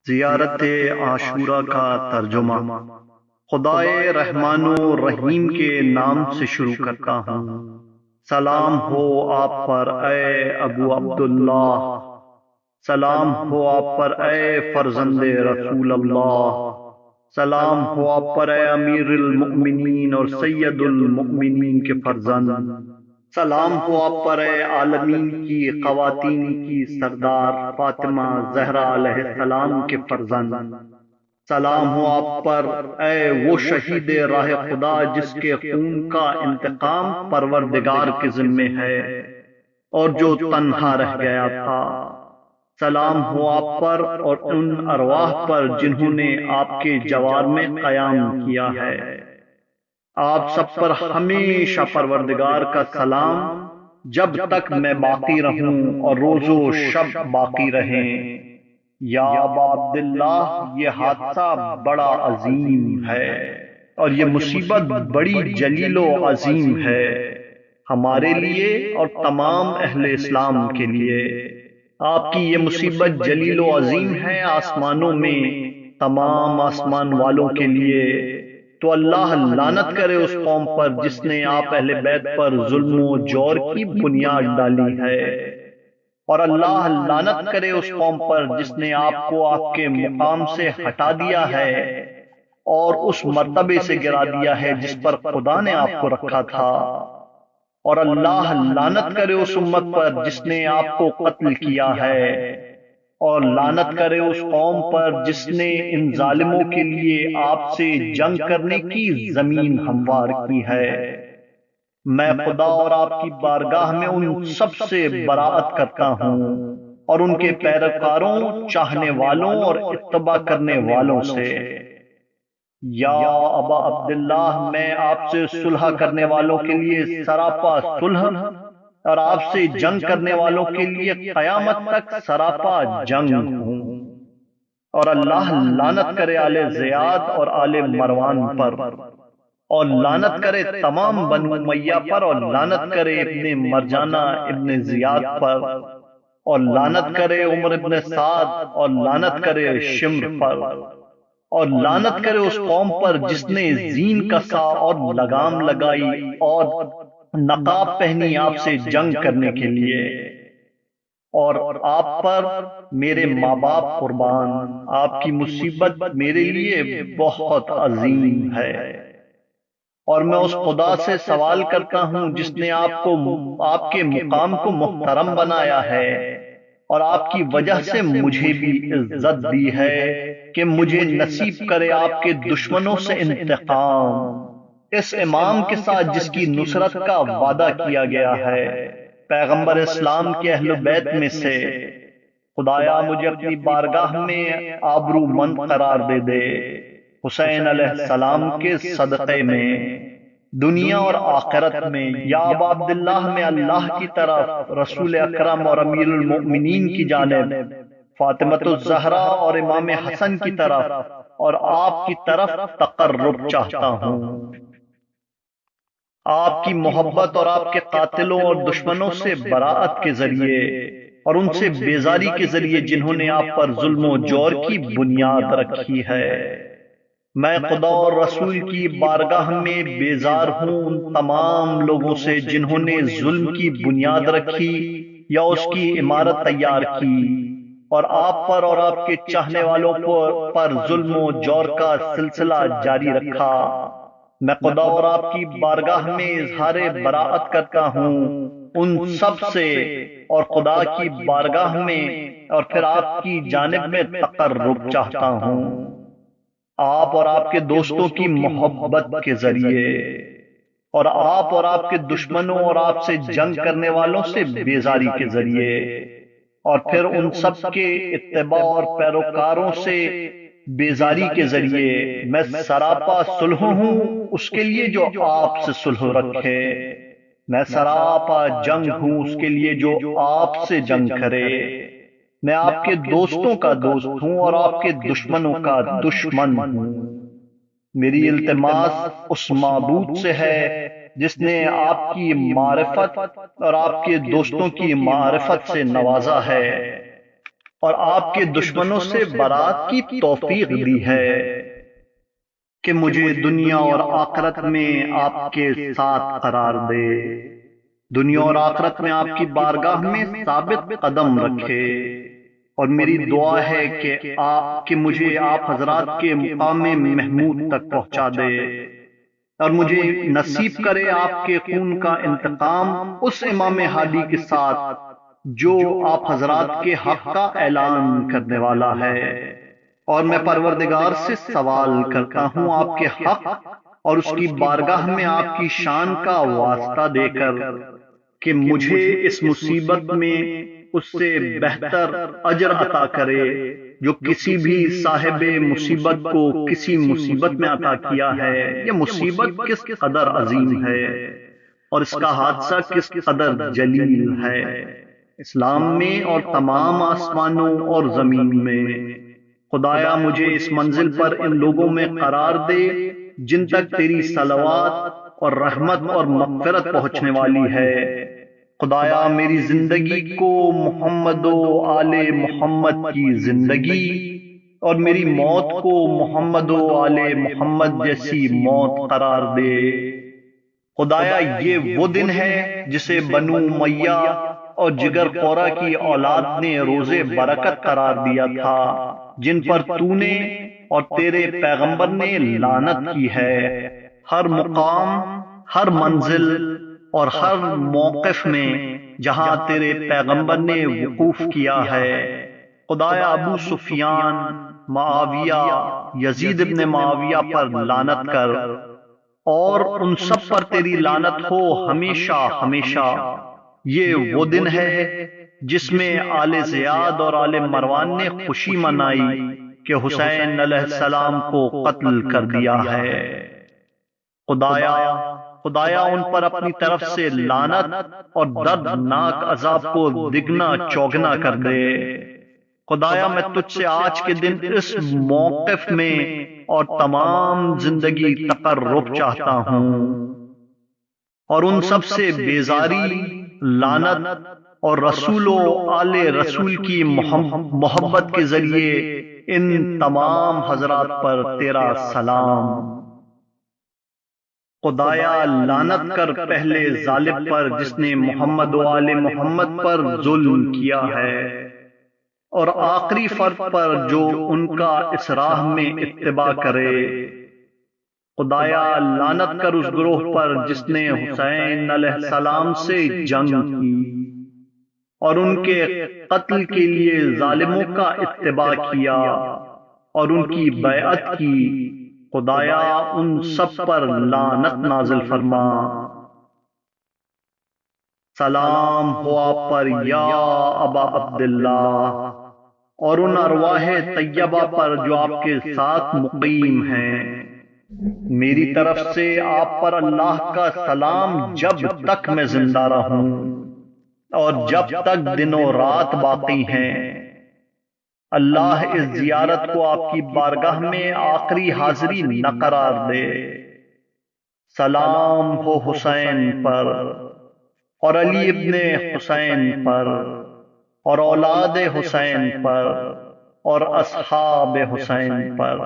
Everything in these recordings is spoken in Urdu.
زیارت عاشورہ کا ترجمہ۔ خدائے رحمان و رحیم کے نام سے شروع کرتا ہوں۔ سلام ہو آپ پر اے ابو عبداللہ، سلام ہو آپ پر اے فرزند رسول اللہ، سلام ہو آپ پر اے امیر المؤمنین اور سید المؤمنین کے فرزند، سلام ہو آپ پر اے عالمین کی خواتین کی سردار فاطمہ زہرا علیہ السلام کے فرزند، سلام ہو آپ پر اے وہ شہید راہ خدا جس کے خون کا انتقام پروردگار کے ذمے ہے اور جو تنہا رہ گیا تھا، سلام ہو آپ پر اور ان ارواح پر جنہوں نے آپ کے جوار میں قیام کیا ہے۔ آپ سب پر ہمیشہ پروردگار کا سلام جب تک میں باقی رہوں اور روز و شب باقی رہیں۔ یا ابا عبداللہ، یہ حادثہ بڑا عظیم ہے اور یہ مصیبت بڑی جلیل و عظیم ہے ہمارے لیے اور تمام اہل اسلام کے لیے۔ آپ کی یہ مصیبت جلیل و عظیم ہے آسمانوں میں تمام آسمان والوں کے لیے، تو اللہ لعنت کرے اس قوم پر جس نے آپ اہل بیت پر ظلم و جور کی بنیاد ڈالی ہے، اور اللہ لعنت کرے اس قوم پر جس نے آپ کو آپ کے مقام سے ہٹا دیا ہے اور اس مرتبے سے گرا دیا ہے جس پر خدا نے آپ کو رکھا تھا، اور اللہ لعنت کرے اس امت پر جس نے آپ کو قتل کیا ہے، اور لعنت کرے اس قوم پر جس نے ان ظالموں کے لیے آپ سے جنگ کرنے کی زمین ہموار کی ہے۔ میں خدا اور آپ کی بارگاہ میں ان سب سے براءت کرتا ہوں اور ان کے پیروکاروں، چاہنے والوں اور اتباع کرنے والوں سے۔ یا ابا عبداللہ، میں آپ سے صلح کرنے والوں کے لیے سراپا صلح اور آپ سے جنگ کرنے والوں کے لیے قیامت تک سراپا جنگ ہوں، اور اللہ لعنت کرے آل زیاد اور آل مروان پر، اور لعنت کرے تمام بنو امیہ پر، اور لعنت کرے ابن مرجانہ ابن زیاد پر، اور لعنت کرے عمر ابن سعد، اور لعنت کرے شمر پر، اور لعنت کرے اس قوم پر جس نے زین کسا اور لگام لگائی اور نقاب پہنی آپ سے جنگ کرنے کے لیے، اور آپ پر میرے ماں باپ قربان، آپ کی مصیبت میرے لیے بہت عظیم ہے۔ اور میں اس خدا سے سوال کرتا ہوں جس نے آپ کے مقام کو محترم بنایا ہے اور آپ کی وجہ سے مجھے بھی عزت دی ہے، کہ مجھے نصیب کرے آپ کے دشمنوں سے انتقام، اس امام کے ساتھ جس کی نصرت کا وعدہ کیا گیا ہے پیغمبر اسلام کے اہل بیت میں سے۔ خدایا مجھے اپنی بارگاہ میں آبرو مند قرار دے دے حسین علیہ السلام کے صدقے میں، دنیا اور آخرت میں۔ یا ابا عبداللہ، میں اللہ کی طرف، رسول اکرم اور امیر المؤمنین کی جانب، فاطمۃ الزہرا اور امام حسن کی طرف اور آپ کی طرف تقرب چاہتا ہوں، آپ کی محبت اور آپ کے قاتلوں اور دشمنوں سے براءت کے ذریعے اور ان سے بیزاری کے ذریعے جنہوں نے آپ پر ظلم و جور کی بنیاد رکھی ہے۔ میں خدا اور رسول کی بارگاہ میں بیزار ہوں ان تمام لوگوں سے جنہوں نے ظلم کی بنیاد رکھی یا اس کی عمارت تیار کی، اور آپ پر اور آپ کے چاہنے والوں پر ظلم و جور کا سلسلہ جاری رکھا۔ میں خدا اور آپ کی بارگاہ میں اظہار براءت کرتا ہوں ان سب سے، اور خدا کی بارگاہ میں اور پھر آپ کی جانب میں تقرب چاہتا ہوں، آپ اور آپ کے دوستوں کی محبت کے ذریعے، اور آپ اور آپ کے دشمنوں اور آپ سے جنگ کرنے والوں سے بیزاری کے ذریعے، اور پھر ان سب کے اتباع اور پیروکاروں سے بیزاری کے ذریعے۔ میں سراپا صلح ہوں اس کے لیے جو آپ سے صلح رکھے، میں سراپا جنگ ہوں اس کے لیے جو آپ سے جنگ کرے۔ میں آپ کے دوستوں کا دوست ہوں اور آپ کے دشمنوں کا دشمن ہوں۔ میری التماس اس معبود سے ہے جس نے آپ کی معرفت اور آپ کے دوستوں کی معرفت سے نوازا ہے، اور آپ کے دشمنوں سے برات کی توفیق دی ہے کہ مجھے دنیا اور آخرت میں آپ کے ساتھ قرار دے، دنیا اور آخرت میں آپ کی بارگاہ میں ثابت قدم رکھے۔ اور میری دعا ہے کہ مجھے آپ حضرات کے مقام محمود تک پہنچا دے، اور مجھے نصیب کرے آپ کے خون کا انتقام اس امام ہادی کے ساتھ جو آپ حضرات کے حق کا اعلان کرنے والا ہے۔ اور میں پروردگار سے سوال کرتا ہوں آپ کے حق اور اس کی بارگاہ میں آپ کی شان کا واسطہ دے کر کہ مجھے اس مصیبت میں اس سے بہتر اجر عطا کرے جو کسی بھی صاحب مصیبت کو کسی مصیبت میں عطا کیا ہے۔ یہ مصیبت کس قدر عظیم ہے اور اس کا حادثہ کس قدر جلیل ہے، اسلام میں اور تمام آسمانوں اور زمین میں۔ خدایا مجھے اس منزل پر ان لوگوں میں قرار دے جن تک تیری صلوات اور رحمت اور مغفرت پہنچنے والی ہے۔ خدایا میری زندگی کو محمد و آل محمد کی زندگی اور میری موت کو محمد و آل محمد جیسی موت قرار دے۔ خدایا یہ وہ دن ہے جسے بنو امیہ اور جگر قورہ کی اولاد نے روزے برکت قرار دیا تھا، جن پر تو نے اور تیرے پیغمبر نے لعنت کی ہے۔ ہر مقام، ہر منزل اور ہر موقف میں جہاں تیرے پیغمبر نے وقوف کیا ہے، خدایا ابو سفیان، معاویہ، یزید ابن معاویہ پر لعنت کر، اور ان سب پر تیری لعنت ہو ہمیشہ ہمیشہ۔ یہ وہ دن ہے جس میں آل زیاد اور آل مروان نے خوشی منائی کہ حسین علیہ السلام کو قتل کر دیا ہے۔ خدایا ان پر اپنی طرف سے لعنت اور دردناک عذاب کو دگنا چوگنا کر دے۔ خدایا میں تجھ سے آج کے دن اس موقف میں اور تمام زندگی تقرب چاہتا ہوں، اور ان سب سے بیزاری، لعنت اور رسول و آل رسول کی محبت کے ذریعے ان تمام حضرات پر تیرا سلام۔ خدایا لعنت کر پہلے ظالم پر جس نے محمد و آل محمد پر ظلم کیا ہے، اور آخری فرد پر جو ان کا اس راہ میں اتباع کرے۔ خدایا لعنت کر اس گروہ پر جس نے حسین علیہ السلام سے جنگ کی اور ان کے قتل کے لیے ظالموں کا اتباع کیا اور ان کی بیعت کی۔ خدایا ان سب پر لعنت نازل فرما۔ سلام ہو آپ پر یا ابا عبداللہ، اور ان ارواح طیبہ پر جو آپ کے ساتھ مقیم ہیں۔ میری طرف سے آپ پر اللہ کا سلام جب تک میں زندہ رہوں اور جب تک دن و رات باقی ہیں۔ اللہ اس زیارت کو آپ کی بارگاہ میں آخری حاضری نہ قرار دے۔ سلام ہو حسین پر اور علی ابن حسین پر اور اولاد حسین پر اور اصحاب حسین پر۔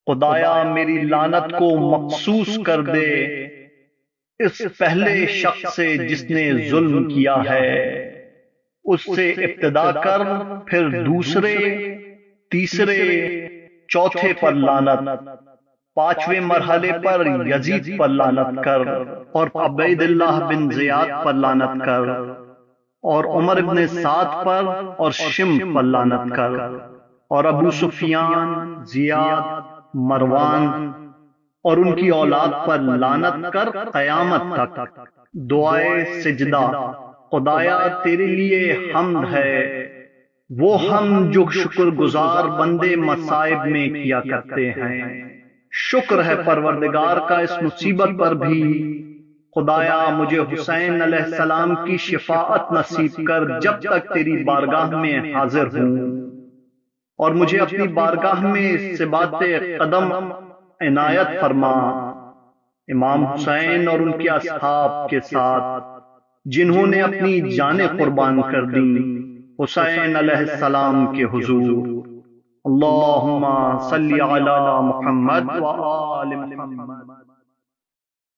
خدایا میری لعنت کو مخصوص کر دے اس پہلے شخص سے جس نے ظلم کیا ہے، اس سے ابتدا کر، پھر دوسرے، تیسرے، چوتھے پر لعنت، پانچویں مرحلے پر یزید پر لعنت کر، اور عبید اللہ بن زیاد پر لعنت کر، اور عمر بن سعد پر اور شم پر لعنت کر، اور ابو سفیان، زیاد، مروان اور ان کی اولاد پر لعنت کر قیامت تک۔ دعائے سجدہ۔ خدایا تیرے لیے حمد ہے، وہ ہم جو شکر گزار بندے مصائب میں کیا کرتے ہیں۔ شکر ہے پروردگار کا اس مصیبت پر بھی۔ خدایا مجھے حسین علیہ السلام کی شفاعت نصیب کر جب تک تیری بارگاہ میں حاضر ہوں، اور مجھے اپنی بارگاہ میں ثبات قدم عنایت فرما، امام حسین اور ان کے اصحاب کے ساتھ جنہوں نے اپنی جانیں قربان کر دیں۔ حسین علیہ السلام کے حضور۔ اللہم صلی علی محمد و آل محمد۔